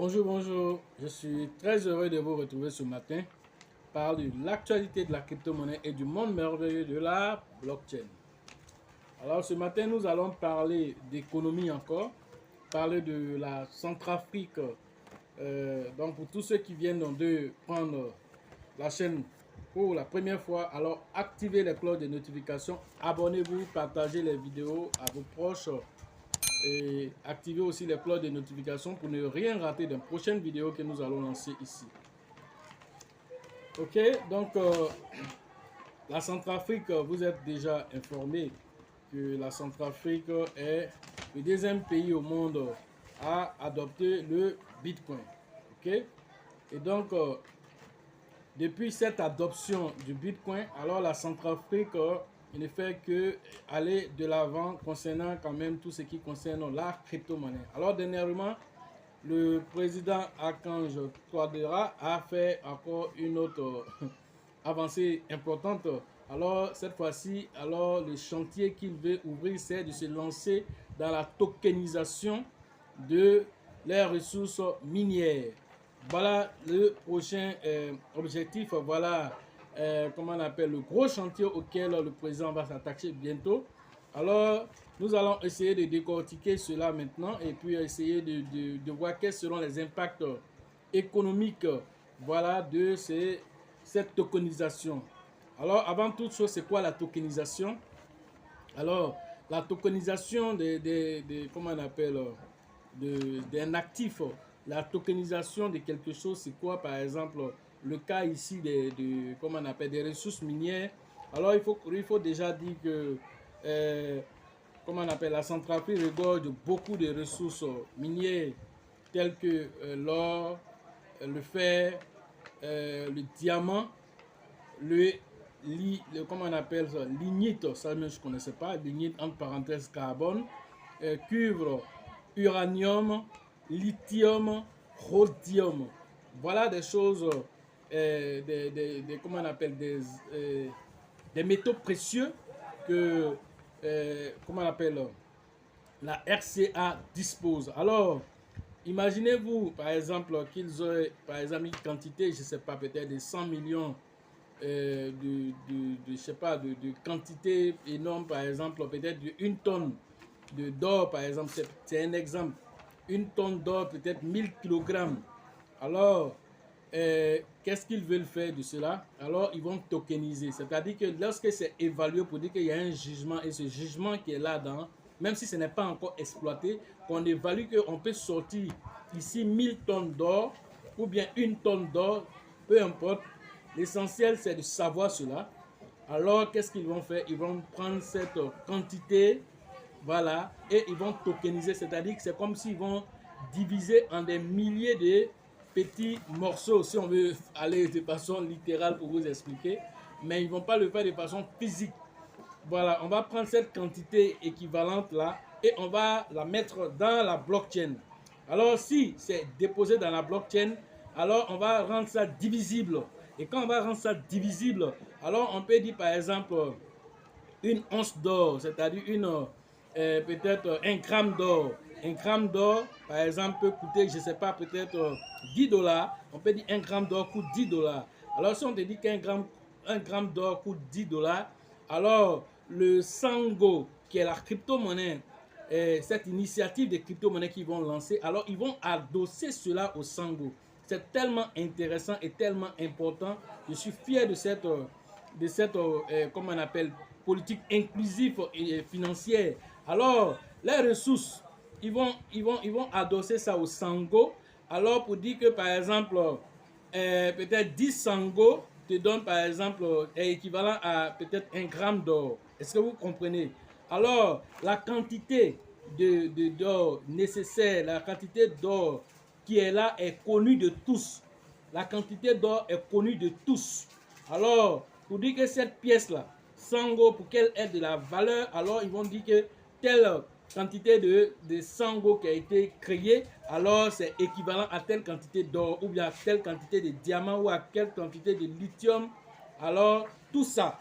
Bonjour, bonjour. Je suis très heureux de vous retrouver ce matin pour parler de l'actualité de la crypto-monnaie et du monde merveilleux de la blockchain. Alors ce matin, nous allons parler d'économie encore, parler de la Centrafrique. Donc pour tous ceux qui viennent de prendre la chaîne pour la première fois, alors activez les cloches de notification, abonnez-vous, partagez les vidéos à vos proches et activez aussi les cloches de notification pour ne rien rater d'une prochaine vidéo que nous allons lancer ici. Ok, donc la Centrafrique, vous êtes déjà informé que la Centrafrique est le deuxième pays au monde à adopter le Bitcoin. Ok, et donc depuis cette adoption du Bitcoin, alors la Centrafrique il ne fait que aller de l'avant concernant quand même tout ce qui concerne la crypto-monnaie. Alors dernièrement, le président Archange Touadéra a fait encore une autre avancée importante. Alors cette fois-ci, alors le chantier qu'il veut ouvrir, c'est de se lancer dans la tokenisation de les ressources minières. Voilà le prochain objectif, voilà comment on appelle le gros chantier auquel le président va s'attaquer bientôt. Alors, nous allons essayer de décortiquer cela maintenant et puis essayer de voir quels seront les impacts économiques voilà, de cette tokenisation. Alors, avant toute chose, c'est quoi la tokenisation? Alors, la tokenisation comment on appelle, d'un actif, la tokenisation de quelque chose, c'est quoi? Par exemple, le cas ici comment on appelle, des ressources minières. Alors, il faut déjà dire que, comment on appelle, la Centrafrique regorge de beaucoup de ressources minières telles que l'or, le fer, le diamant, comment on appelle ça, lignite, ça même je ne connaissais pas, lignite entre parenthèses carbone, cuivre, uranium, lithium, rhodium. Voilà des choses, comment on appelle, des métaux précieux que, comment on appelle, la RCA dispose. Alors, imaginez-vous, par exemple, qu'ils aient, par exemple, une quantité, je ne sais pas, peut-être de 100 millions je sais pas, de quantité énorme, par exemple, peut-être une tonne d'or, par exemple, c'est un exemple. Une tonne d'or, peut-être 1000 kilogrammes. Alors, qu'est-ce qu'ils veulent faire de cela? Alors, ils vont tokeniser. C'est-à-dire que lorsque c'est évalué pour dire qu'il y a un jugement, et ce jugement qui est là-dedans, même si ce n'est pas encore exploité, qu'on évalue qu'on peut sortir ici 1000 tonnes d'or ou bien une tonne d'or, peu importe. L'essentiel, c'est de savoir cela. Alors, qu'est-ce qu'ils vont faire? Ils vont prendre cette quantité, voilà, et ils vont tokeniser. C'est-à-dire que c'est comme s'ils vont diviser en des milliers de petits morceaux, si on veut aller de façon littérale pour vous expliquer. Mais ils ne vont pas le faire de façon physique. Voilà, on va prendre cette quantité équivalente là et on va la mettre dans la blockchain. Alors, si c'est déposé dans la blockchain, alors on va rendre ça divisible. Et quand on va rendre ça divisible, alors on peut dire par exemple une once d'or, c'est-à-dire peut-être un gramme d'or. Un gramme d'or, par exemple, peut coûter, je ne sais pas, peut-être 10 dollars. On peut dire un gramme d'or coûte 10 dollars. Alors, si on te dit un gramme d'or coûte 10 dollars, alors le Sango, qui est la crypto-monnaie, cette initiative de crypto-monnaie qu'ils vont lancer, alors ils vont adosser cela au Sango. C'est tellement intéressant et tellement important. Je suis fier de cette comment on appelle, politique inclusive et financière. Alors, les ressources, ils vont adosser ça au Sango. Alors, pour dire que, par exemple, peut-être 10 Sango te donnent, par exemple, est équivalent à peut-être un gramme d'or. Est-ce que vous comprenez? Alors, la quantité d'or nécessaire, la quantité d'or qui est là est connue de tous. La quantité d'or est connue de tous. Alors, pour dire que cette pièce-là, Sango, pour qu'elle ait de la valeur, alors ils vont dire que telle quantité de Sango qui a été créée, alors c'est équivalent à telle quantité d'or, ou bien à telle quantité de diamant, ou à telle quantité de lithium. Alors, tout ça,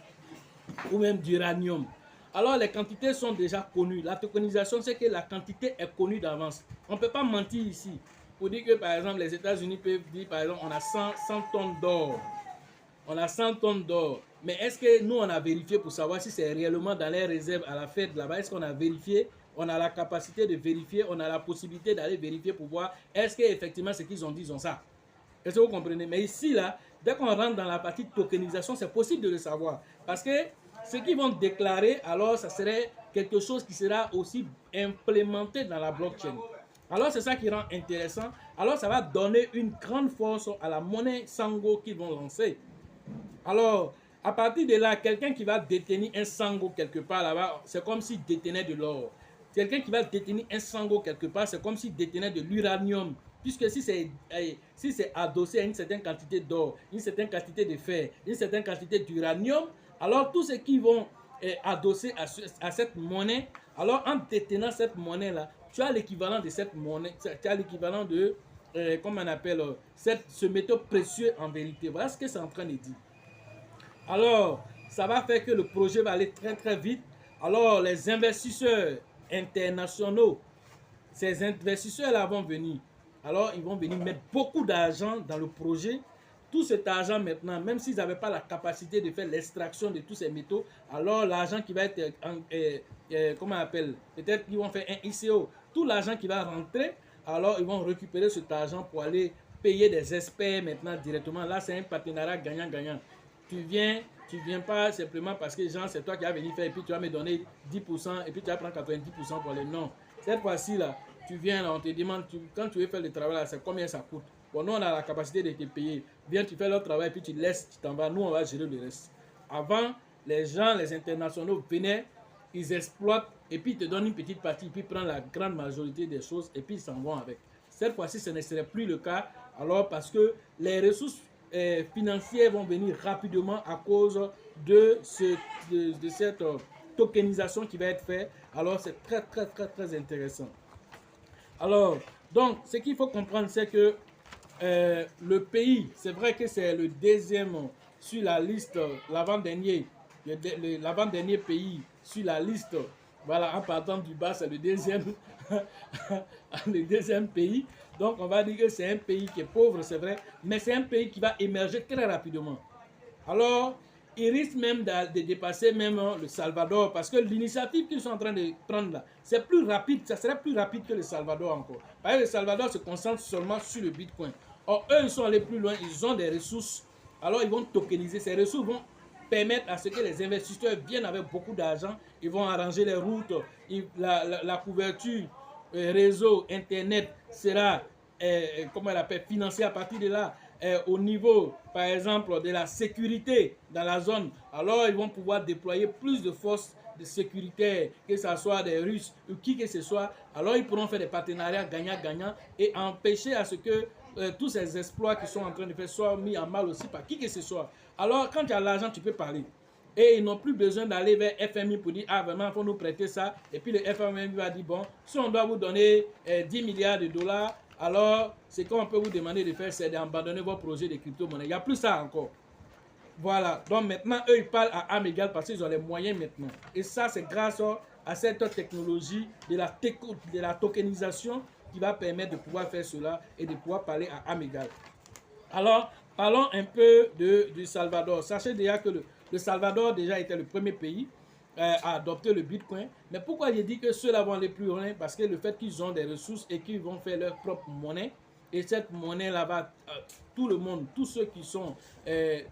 ou même d'uranium. Alors, les quantités sont déjà connues. La tokenisation, c'est que la quantité est connue d'avance. On ne peut pas mentir ici. pour dire que, par exemple, les États-Unis peuvent dire, par exemple, on a 100 tonnes d'or. On a 100 tonnes d'or. Mais est-ce que nous, on a vérifié pour savoir si c'est réellement dans les réserves à la fête là-bas? Est-ce qu'on a vérifié? On a la capacité de vérifier, on a la possibilité d'aller vérifier pour voir est-ce qu'effectivement ce qu'ils ont dit, ils ont ça. Est-ce que vous comprenez? Mais ici, là, dès qu'on rentre dans la partie tokenisation, c'est possible de le savoir. Parce que ce qu'ils vont déclarer, alors ça serait quelque chose qui sera aussi implémenté dans la blockchain. Alors c'est ça qui rend intéressant. Alors ça va donner une grande force à la monnaie Sango qu'ils vont lancer. Alors, à partir de là, quelqu'un qui va détenir un Sango quelque part là-bas, c'est comme s'il détenait de l'or. Quelqu'un qui va détenir un Sango quelque part, c'est comme s'il détenait de l'uranium. Puisque si c'est adossé à une certaine quantité d'or, une certaine quantité de fer, une certaine quantité d'uranium, alors tous ceux qui vont adosser à cette monnaie, alors en détenant cette monnaie-là, tu as l'équivalent de cette monnaie, tu as l'équivalent de, comment on appelle, ce métaux précieux en vérité. Voilà ce que c'est en train de dire. Alors, ça va faire que le projet va aller très très vite. Alors, les investisseurs internationaux, ces investisseurs-là vont venir. Alors, ils vont venir mettre beaucoup d'argent dans le projet. Tout cet argent maintenant, même s'ils n'avaient pas la capacité de faire l'extraction de tous ces métaux, alors l'argent qui va être, comment on appelle, peut-être qu'ils vont faire un ICO. Tout l'argent qui va rentrer, alors ils vont récupérer cet argent pour aller payer des experts maintenant directement. Là, c'est un partenariat gagnant-gagnant. Tu viens pas simplement parce que genre c'est toi qui as venu faire et puis tu vas me donner 10% et puis tu vas prendre 90% pour les non. Cette fois-ci là, tu viens là, on te demande, quand tu veux faire le travail là, c'est combien ça coûte. Bon, nous on a la capacité de te payer. Viens, tu fais leur travail et puis tu laisses, tu t'en vas, nous on va gérer le reste. Avant, les gens, les internationaux venaient, ils exploitent et puis ils te donnent une petite partie, puis ils prennent la grande majorité des choses et puis ils s'en vont avec. Cette fois-ci, ce ne serait plus le cas, alors parce que les ressources financières vont venir rapidement à cause de cette tokenisation qui va être faite. Alors c'est très très très très intéressant. Alors, donc ce qu'il faut comprendre, c'est que le pays, c'est vrai que c'est le deuxième sur la liste, l'avant-dernier pays sur la liste. Voilà, en partant du bas, c'est le deuxième, le deuxième pays. Donc, on va dire que c'est un pays qui est pauvre, c'est vrai, mais c'est un pays qui va émerger très rapidement. Alors, il risque même de dépasser même le Salvador, parce que l'initiative qu'ils sont en train de prendre là, c'est plus rapide, ça serait plus rapide que le Salvador encore. Parce que le Salvador se concentre seulement sur le Bitcoin. Or, eux, ils sont allés plus loin, ils ont des ressources, alors ils vont tokeniser. Ces ressources vont permettre à ce que les investisseurs viennent avec beaucoup d'argent, ils vont arranger les routes, la couverture, réseau, internet sera, comment elle appelle, financé à partir de là. Au niveau, par exemple, de la sécurité dans la zone, alors ils vont pouvoir déployer plus de forces de sécurité, que ce soit des Russes ou qui que ce soit. Alors ils pourront faire des partenariats gagnant-gagnant et empêcher à ce que tous ces exploits qui sont en train de faire soient mis en mal aussi par qui que ce soit. Alors quand tu as l'argent, tu peux parler. Et ils n'ont plus besoin d'aller vers FMI pour dire, ah vraiment, il faut nous prêter ça. Et puis le FMI va dire, bon, si on doit vous donner 10 milliards de dollars, alors ce qu'on peut vous demander de faire, c'est d'abandonner vos projets de crypto-monnaie. Il n'y a plus ça encore. Voilà, donc maintenant, eux, ils parlent à âme égale parce qu'ils ont les moyens maintenant. Et ça, c'est grâce à cette technologie de la tokenisation qui va permettre de pouvoir faire cela et de pouvoir parler à âme égale. Alors, parlons un peu du Salvador. Sachez déjà que le Salvador déjà était le premier pays à adopter le Bitcoin. Mais pourquoi j'ai dit que ceux-là vont aller plus loin? Parce que le fait qu'ils ont des ressources et qu'ils vont faire leur propre monnaie, et cette monnaie-là va, tout le monde, tous ceux qui sont,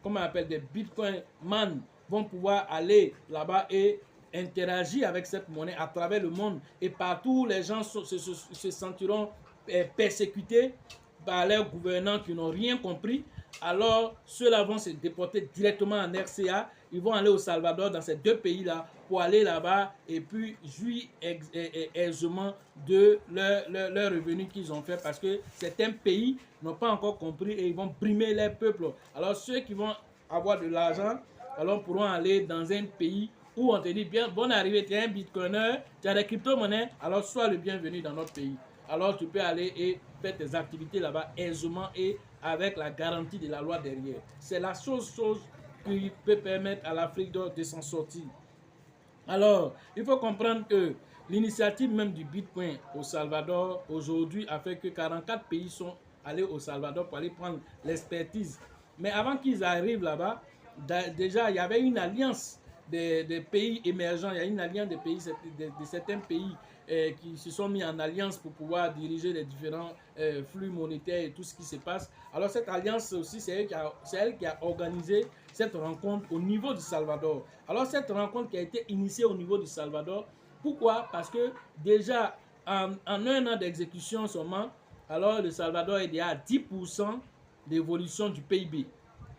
comment on appelle, des Bitcoin man, vont pouvoir aller là-bas et interagir avec cette monnaie à travers le monde. Et partout, les gens se sentiront persécutés par leurs gouvernants qui n'ont rien compris. Alors, ceux-là vont se déporter directement en RCA. Ils vont aller au Salvador, dans ces deux pays-là, pour aller là-bas et puis jouir aisément de leur revenu qu'ils ont fait. Parce que certains pays n'ont pas encore compris et ils vont brimer leur peuple. Alors, ceux qui vont avoir de l'argent, alors pourront aller dans un pays où on te dit, bien, bonne arrivée, tu es un bitcoiner, tu as des crypto-monnaies, alors sois le bienvenu dans notre pays. Alors, tu peux aller et faire tes activités là-bas aisément et avec la garantie de la loi derrière. C'est la chose qui peut permettre à l'Afrique de s'en sortir. Alors, il faut comprendre que l'initiative même du Bitcoin au Salvador, aujourd'hui, a fait que 44 pays sont allés au Salvador pour aller prendre l'expertise. Mais avant qu'ils arrivent là-bas, déjà, il y avait une alliance des pays émergents, il y a une alliance des pays, de certains pays qui se sont mis en alliance pour pouvoir diriger les différents flux monétaires et tout ce qui se passe. Alors cette alliance aussi, c'est elle qui a organisé cette rencontre au niveau du Salvador. Alors cette rencontre qui a été initiée au niveau du Salvador, pourquoi? Parce que déjà en un an d'exécution seulement, alors le Salvador est déjà à 10% d'évolution du PIB.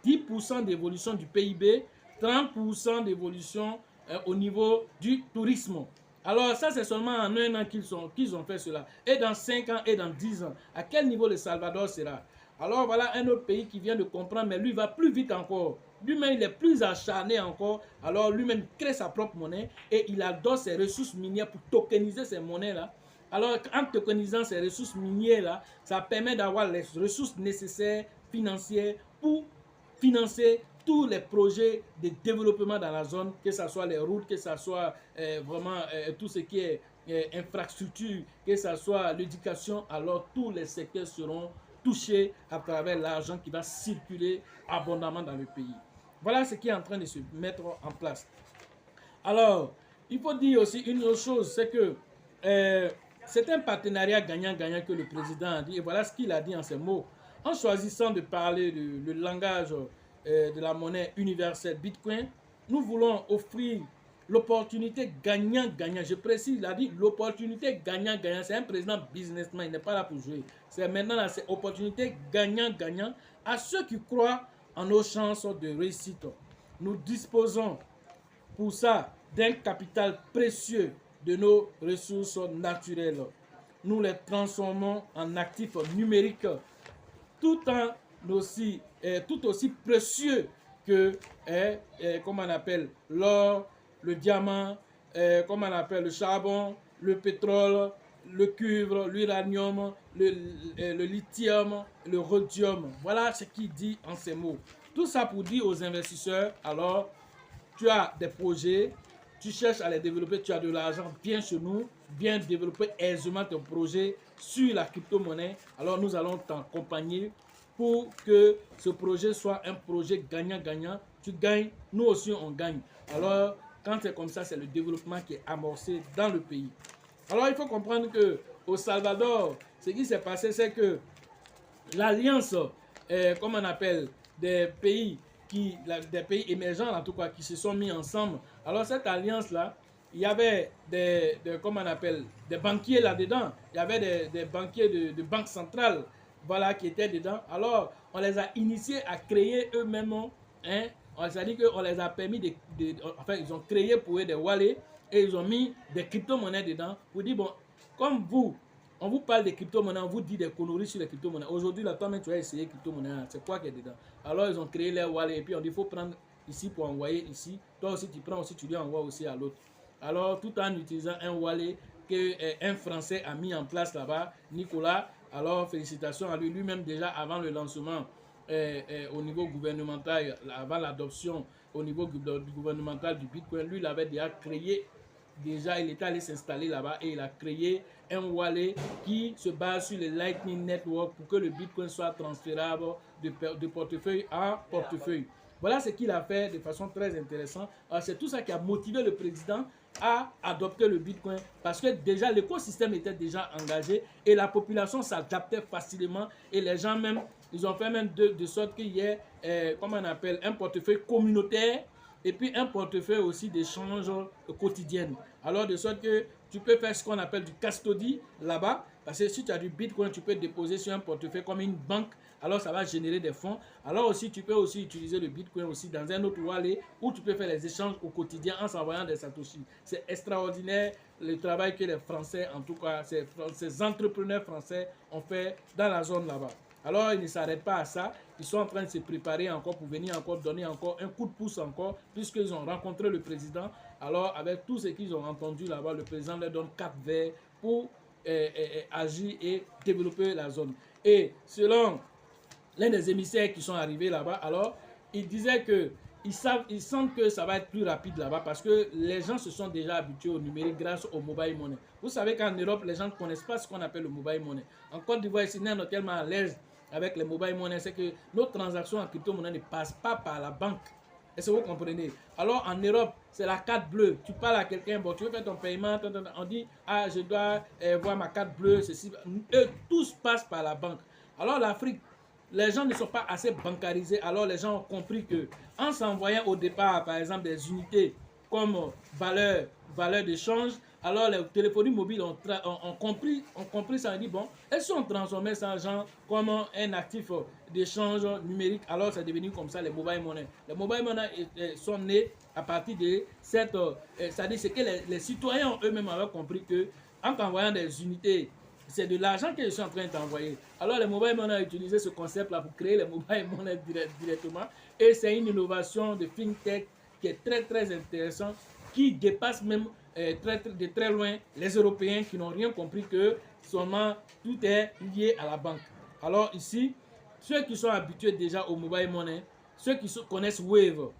10% d'évolution du PIB, 30% d'évolution au niveau du tourisme. Alors ça, c'est seulement en un an qu'ils ont fait cela. Et dans 5 ans et dans 10 ans, à quel niveau le Salvador sera? Alors voilà un autre pays qui vient de comprendre, mais lui va plus vite encore. Lui-même, il est plus acharné encore. Alors lui-même crée sa propre monnaie et il adore ses ressources minières pour tokeniser ces monnaies-là. Alors en tokenisant ces ressources minières-là, ça permet d'avoir les ressources nécessaires financières pour financer tous les projets de développement dans la zone, que ce soit les routes, que ce soit vraiment tout ce qui est infrastructure, que ce soit l'éducation, alors tous les secteurs seront touchés à travers l'argent qui va circuler abondamment dans le pays. Voilà ce qui est en train de se mettre en place. Alors, il faut dire aussi une autre chose, c'est que c'est un partenariat gagnant-gagnant que le président a dit, et voilà ce qu'il a dit en ces mots. En choisissant de parler le langage de la monnaie universelle Bitcoin, nous voulons offrir l'opportunité gagnant-gagnant. Je précise, il a dit l'opportunité gagnant-gagnant. C'est un président businessman, il n'est pas là pour jouer. C'est maintenant là, c'est opportunité gagnant-gagnant à ceux qui croient en nos chances de réussite. Nous disposons pour ça d'un capital précieux de nos ressources naturelles. Nous les transformons en actifs numériques tout aussi précieux que comment on appelle l'or, le diamant, comment on appelle le charbon, le pétrole, le cuivre, l'uranium, le lithium, le rhodium. Voilà ce qu'il dit en ces mots. Tout ça pour dire aux investisseurs, alors tu as des projets, tu cherches à les développer, tu as de l'argent, viens chez nous, viens développer aisément ton projet sur la crypto-monnaie. Alors nous allons t'accompagner pour que ce projet soit un projet gagnant-gagnant. Tu gagnes, nous aussi on gagne. Alors quand c'est comme ça, c'est le développement qui est amorcé dans le pays. Alors il faut comprendre que au Salvador, ce qui s'est passé, c'est que l'alliance, comme on appelle, des pays émergents en tout cas, qui se sont mis ensemble. Alors cette alliance-là, il y avait comment on appelle, des banquiers là-dedans. Il y avait des banquiers de banque centrale, voilà, qui étaient dedans. Alors, on les a initiés à créer eux-mêmes, hein. On a dit qu'on les a permis enfin, ils ont créé pour eux des wallets et ils ont mis des crypto-monnaies dedans pour dire, bon, comme vous, on vous parle de crypto-monnaies, on vous dit des conneries sur les crypto-monnaies. Aujourd'hui, là, toi-même, tu vas essayer crypto-monnaies. C'est quoi qui est dedans? Alors, ils ont créé les wallets et puis on dit, il faut prendre ici pour envoyer ici. Toi aussi, tu prends aussi, tu lui envoies aussi à l'autre. Alors, tout en utilisant un wallet qu'un Français a mis en place là-bas, Nicolas. Alors, félicitations à lui. Lui-même, déjà, avant le lancement au niveau gouvernemental, avant l'adoption au niveau gouvernemental du Bitcoin, lui, il avait déjà créé. Déjà, il était allé s'installer là-bas et il a créé un wallet qui se base sur le Lightning Network pour que le Bitcoin soit transférable de portefeuille en portefeuille. Voilà ce qu'il a fait de façon très intéressante. C'est tout ça qui a motivé le président à adopter le Bitcoin parce que déjà l'écosystème était déjà engagé et la population s'adaptait facilement et les gens même, ils ont fait même de sorte qu'il y ait, comment on appelle, un portefeuille communautaire et puis un portefeuille aussi d'échange quotidien. Alors de sorte que tu peux faire ce qu'on appelle du custody là-bas, parce que si tu as du Bitcoin, tu peux déposer sur un portefeuille comme une banque, alors ça va générer des fonds. Alors aussi, tu peux aussi utiliser le Bitcoin aussi dans un autre wallet où tu peux faire les échanges au quotidien en s'envoyant des satoshis. C'est extraordinaire le travail que les Français, en tout cas ces entrepreneurs français ont fait dans la zone là-bas. Alors, ils ne s'arrêtent pas à ça. Ils sont en train de se préparer encore pour venir encore donner encore un coup de pouce encore, puisqu'ils ont rencontré le président. Alors, avec tout ce qu'ils ont entendu là-bas, le président leur donne 4 verres pour agir et développer la zone. Et selon l'un des émissaires qui sont arrivés là-bas, alors, il disait que ils sentent que ça va être plus rapide là-bas parce que les gens se sont déjà habitués au numérique grâce au mobile money. Vous savez qu'en Europe, les gens ne connaissent pas ce qu'on appelle le mobile money. En Côte d'Ivoire, ici, nous sommes tellement à l'aise avec le mobile money, c'est que nos transactions en crypto-monnaie ne passent pas par la banque. Est-ce que vous comprenez? Alors en Europe, c'est la carte bleue. Tu parles à quelqu'un, bon, tu veux faire ton paiement, on dit, ah, je dois voir ma carte bleue, ceci. Eux, tout se passe par la banque. Alors l'Afrique, les gens ne sont pas assez bancarisés. Alors les gens ont compris que en s'envoyant au départ, par exemple, des unités comme valeur d'échange, alors les téléphones mobiles ont compris ça. On dit, bon, elles sont transformées ça genre comme un actif d'échange numérique. Alors c'est devenu comme ça les mobile money. Les mobile money sont nés à partir de cette... c'est-à-dire que les citoyens eux-mêmes avaient compris que en envoyant des unités, c'est de l'argent que je suis en train d'envoyer. Alors les mobile money ont utilisé ce concept-là pour créer les mobile money directement. Et c'est une innovation de FinTech qui est très très intéressante, qui dépasse même de très loin les Européens qui n'ont rien compris que seulement tout est lié à la banque. Alors ici, ceux qui sont habitués déjà au mobile money, ceux qui connaissent Wave,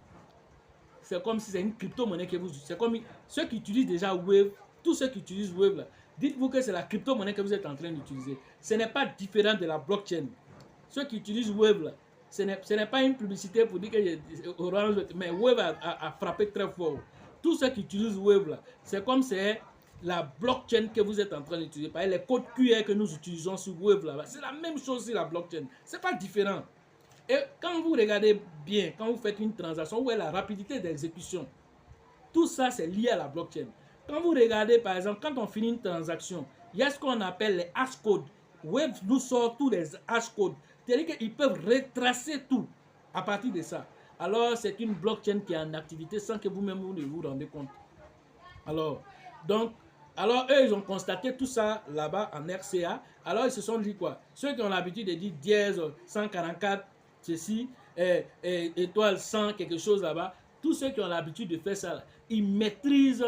c'est comme si c'est une crypto-monnaie que vous... C'est comme ceux qui utilisent déjà Wave, tous ceux qui utilisent Wave là, dites-vous que c'est la crypto-monnaie que vous êtes en train d'utiliser. Ce n'est pas différent de la blockchain. Ceux qui utilisent Wave là, ce n'est pas une publicité pour dire que Orange, mais Wave a frappé très fort. Tous ceux qui utilisent Wave là, c'est comme c'est la blockchain que vous êtes en train d'utiliser. Par exemple, les codes QR que nous utilisons sur Wave là, c'est la même chose sur la blockchain. C'est pas différent. Et quand vous regardez bien, quand vous faites une transaction, où est la rapidité d'exécution? Tout ça, c'est lié à la blockchain. Quand vous regardez, par exemple, quand on finit une transaction, il y a ce qu'on appelle les hash codes. Web nous sort tous les hash codes. C'est-à-dire qu'ils peuvent retracer tout à partir de ça. Alors, c'est une blockchain qui est en activité sans que vous-même vous ne vous rendez compte. Alors, eux, ils ont constaté tout ça là-bas en RCA. Alors, ils se sont dit quoi? Ceux qui ont l'habitude de dire dièse 144, ceci, étoile 100, quelque chose là-bas, tous ceux qui ont l'habitude de faire ça, ils maîtrisent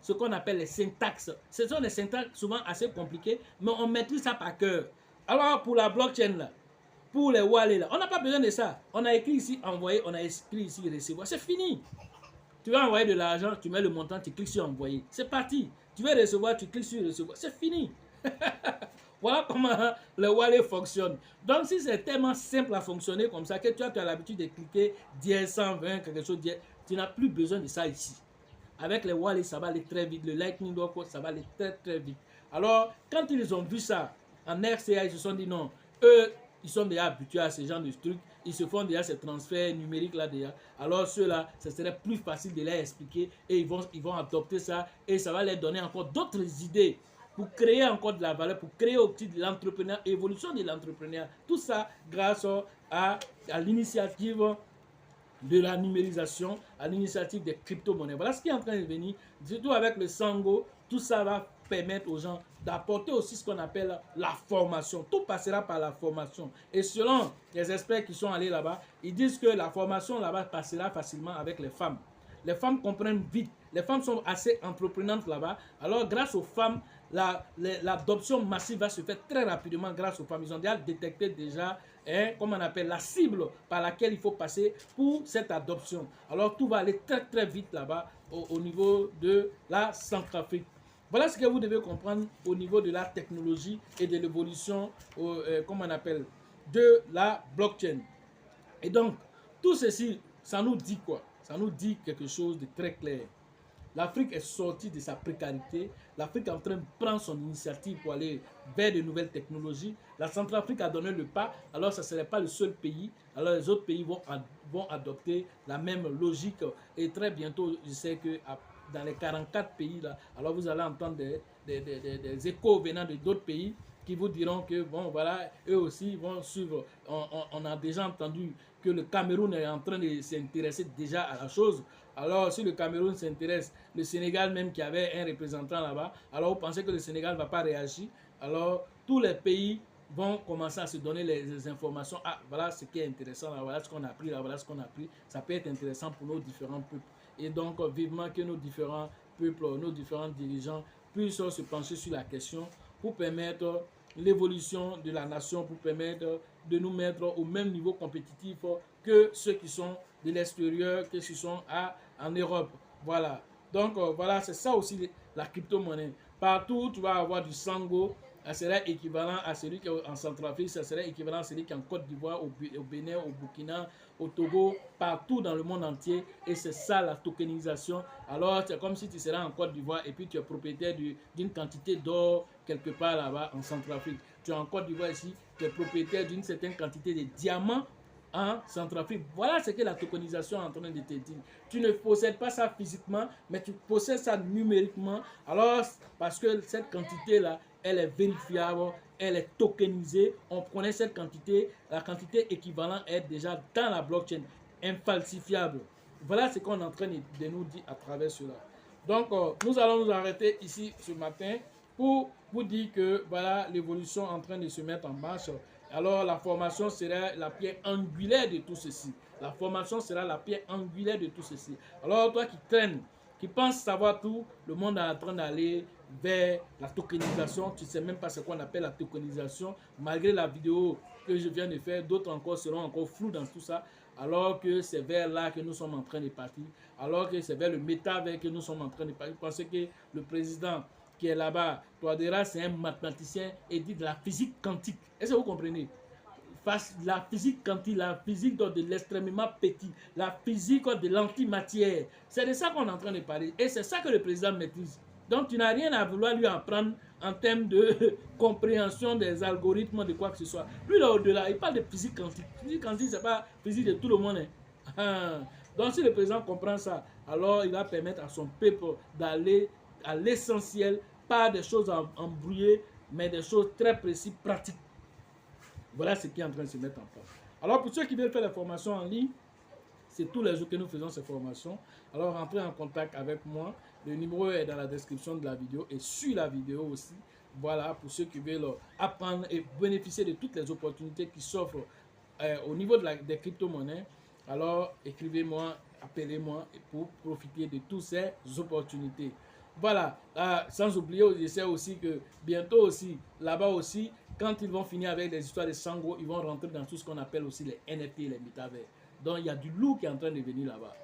ce qu'on appelle les syntaxes. Ce sont des syntaxes souvent assez compliquées, mais on maîtrise ça par cœur. Alors, pour la blockchain, là, pour les wallets, là, on n'a pas besoin de ça. On a écrit ici envoyer, on a écrit ici recevoir. C'est fini. Tu veux envoyer de l'argent, tu mets le montant, tu cliques sur envoyer. C'est parti. Tu veux recevoir, tu cliques sur recevoir. C'est fini. Voilà comment le wallet fonctionne. Donc, si c'est tellement simple à fonctionner comme ça, que tu as l'habitude de cliquer 10, 120, quelque chose, tu n'as plus besoin de ça ici. Avec les wallets, ça va aller très vite. Le Lightning Network, ça va aller très très vite. Alors, quand ils ont vu ça en RCA, ils se sont dit non, eux, ils sont déjà habitués à ce genre de trucs. Ils se font déjà ces transferts numériques là déjà. Alors ceux-là, ce serait plus facile de leur expliquer et ils vont adopter ça et ça va leur donner encore d'autres idées pour créer encore de la valeur, pour créer aussi de l'entrepreneuriat, évolution de l'entrepreneuriat. Tout ça grâce à l'initiative de la numérisation, à l'initiative des crypto-monnaies. Voilà ce qui est en train de venir. Surtout avec le Sango, tout ça va permettre aux gens d'apporter aussi ce qu'on appelle la formation. Tout passera par la formation. Et selon les experts qui sont allés là-bas, ils disent que la formation là-bas passera facilement avec les femmes. Les femmes comprennent vite. Les femmes sont assez entreprenantes là-bas. Alors, grâce aux femmes, l'adoption massive va se faire très rapidement grâce aux femmes. Ils ont déjà détecté comme on appelle, la cible par laquelle il faut passer pour cette adoption. Alors, tout va aller très très vite là-bas au niveau de la Centrafrique. Voilà ce que vous devez comprendre au niveau de la technologie et de l'évolution, comme on appelle, de la blockchain. Et donc, tout ceci, ça nous dit quoi? Ça nous dit quelque chose de très clair. L'Afrique est sortie de sa précarité. L'Afrique est en train de prendre son initiative pour aller vers de nouvelles technologies. La Centrafrique a donné le pas. Alors, ça ne serait pas le seul pays. Alors, les autres pays vont adopter la même logique. Et très bientôt, je sais que dans les 44 pays, là, alors vous allez entendre des échos venant de d'autres pays qui vous diront que, bon, voilà, eux aussi vont suivre. On a déjà entendu que le Cameroun est en train de s'intéresser déjà à la chose. Alors, si le Cameroun s'intéresse, le Sénégal même qui avait un représentant là-bas, alors vous pensez que le Sénégal ne va pas réagir? Alors, tous les pays vont commencer à se donner les informations. Ah, voilà ce qui est intéressant, là, voilà ce qu'on a appris, là, voilà ce qu'on a appris. Ça peut être intéressant pour nos différents peuples. Et donc, vivement que nos différents peuples, nos différents dirigeants puissent se pencher sur la question pour permettre l'évolution de la nation, pour permettre de nous mettre au même niveau compétitif que ceux qui sont de l'extérieur que ce sont en Europe. Voilà. Donc, voilà, c'est ça aussi la crypto-monnaie. Partout, tu vas avoir du Sango. Ça serait équivalent à celui qui est en Centrafrique, ça serait équivalent à celui qui est en Côte d'Ivoire, au Bénin, au Burkina, au Togo, partout dans le monde entier. Et c'est ça la tokenisation. Alors, c'est comme si tu serais en Côte d'Ivoire et puis tu es propriétaire d'une quantité d'or quelque part là-bas en Centrafrique. Tu es en Côte d'Ivoire ici, tu es propriétaire d'une certaine quantité de diamants en Centrafrique. Voilà ce que la tokenisation est en train de te dire. Tu ne possèdes pas ça physiquement, mais tu possèdes ça numériquement. Alors, parce que cette quantité-là, elle est vérifiable, elle est tokenisée. On prenait cette quantité, la quantité équivalente est déjà dans la blockchain, infalsifiable. Voilà ce qu'on est en train de nous dire à travers cela. Donc, nous allons nous arrêter ici ce matin pour vous dire que voilà l'évolution en train de se mettre en marche. Alors, la formation sera la pierre angulaire de tout ceci. La formation sera la pierre angulaire de tout ceci. Alors, toi qui traînes, qui penses savoir tout, le monde est en train d'aller vers la tokenisation. Tu ne sais même pas ce qu'on appelle la tokenisation. Malgré la vidéo que je viens de faire, d'autres encore seront encore flous dans tout ça. Alors que c'est vers là que nous sommes en train de partir. Alors que c'est vers le métavers que nous sommes en train de partir. Parce que le président qui est là-bas, Touadéra, c'est un mathématicien et dit de la physique quantique. Est-ce que vous comprenez? La physique quantique, la physique de l'extrêmement petit, la physique de l'antimatière. C'est de ça qu'on est en train de parler. Et c'est ça que le président maîtrise. Donc, tu n'as rien à vouloir lui apprendre en termes de compréhension des algorithmes, de quoi que ce soit. Lui, là, au-delà, il parle de physique quantique. Physique quantique, ce n'est pas physique de tout le monde. Hein. Donc, si le président comprend ça, alors il va permettre à son peuple d'aller à l'essentiel, pas des choses embrouillées, mais des choses très précises, pratiques. Voilà ce qui est en train de se mettre en place. Alors, pour ceux qui veulent faire la formation en ligne, c'est tous les jours que nous faisons ces formations. Alors, rentrez en contact avec moi. Le numéro est dans la description de la vidéo et sur la vidéo aussi. Voilà, pour ceux qui veulent apprendre et bénéficier de toutes les opportunités qui s'offrent au niveau des crypto-monnaies. Alors, écrivez-moi, appelez-moi pour profiter de toutes ces opportunités. Voilà, sans oublier, je sais aussi que bientôt aussi, là-bas aussi, quand ils vont finir avec les histoires de Sango, ils vont rentrer dans tout ce qu'on appelle aussi les NFT, les métavers. Donc, il y a du lourd qui est en train de venir là-bas.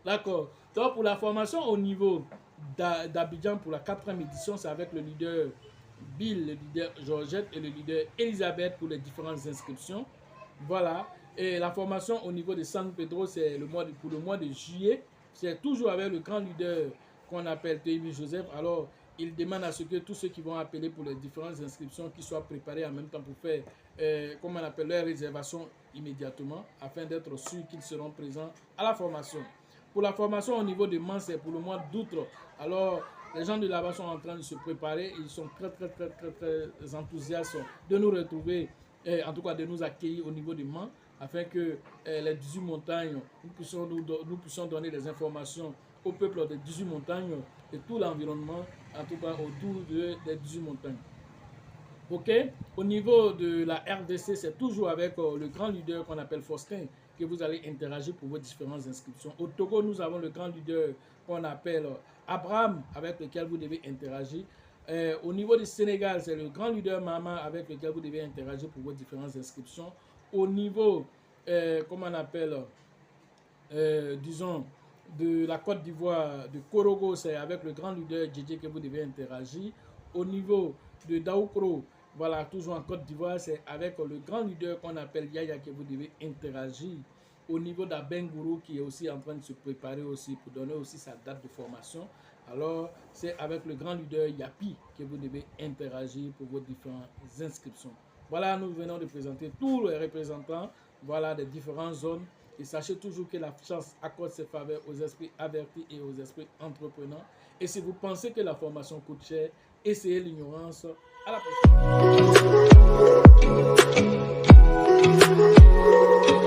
D'accord. Donc, pour la formation au niveau d'Abidjan pour la 4e édition, c'est avec le leader Bill, le leader Georgette et le leader Elisabeth pour les différentes inscriptions. Voilà. Et la formation au niveau de San Pedro, c'est pour le mois de juillet. C'est toujours avec le grand leader qu'on appelle Théibi Joseph. Alors, il demande à ce que tous ceux qui vont appeler pour les différentes inscriptions qui soient préparés en même temps pour faire, comme on appelle, leur réservation immédiatement afin d'être sûr qu'ils seront présents à la formation. Pour la formation au niveau de Mans, c'est pour le mois d'août. Alors, les gens de là-bas sont en train de se préparer. Ils sont très enthousiastes de nous retrouver, en tout cas de nous accueillir au niveau de Mans, afin que les 18 montagnes, nous puissions donner des informations au peuple des 18 montagnes et tout l'environnement, en tout cas autour des 18 montagnes. Ok, au niveau de la RDC, c'est toujours avec le grand leader qu'on appelle Faustin que vous allez interagir pour vos différentes inscriptions. Au Togo, nous avons le grand leader qu'on appelle Abraham, avec lequel vous devez interagir. Au niveau du Sénégal, c'est le grand leader Mama avec lequel vous devez interagir pour vos différentes inscriptions. Au niveau, comment on appelle, disons, de la Côte d'Ivoire, de Korogo, c'est avec le grand leader Djedje que vous devez interagir. Au niveau de Daoukro, voilà, toujours en Côte d'Ivoire, c'est avec le grand leader qu'on appelle Yaya que vous devez interagir. Au niveau d'Abengourou, qui est aussi en train de se préparer aussi pour donner aussi sa date de formation. Alors, c'est avec le grand leader Yapi que vous devez interagir pour vos différentes inscriptions. Voilà, nous venons de présenter tous les représentants, voilà, des différentes zones. Et sachez toujours que la chance accorde ses faveurs aux esprits avertis et aux esprits entreprenants. Et si vous pensez que la formation coûte cher, essayez l'ignorance. À la prochaine.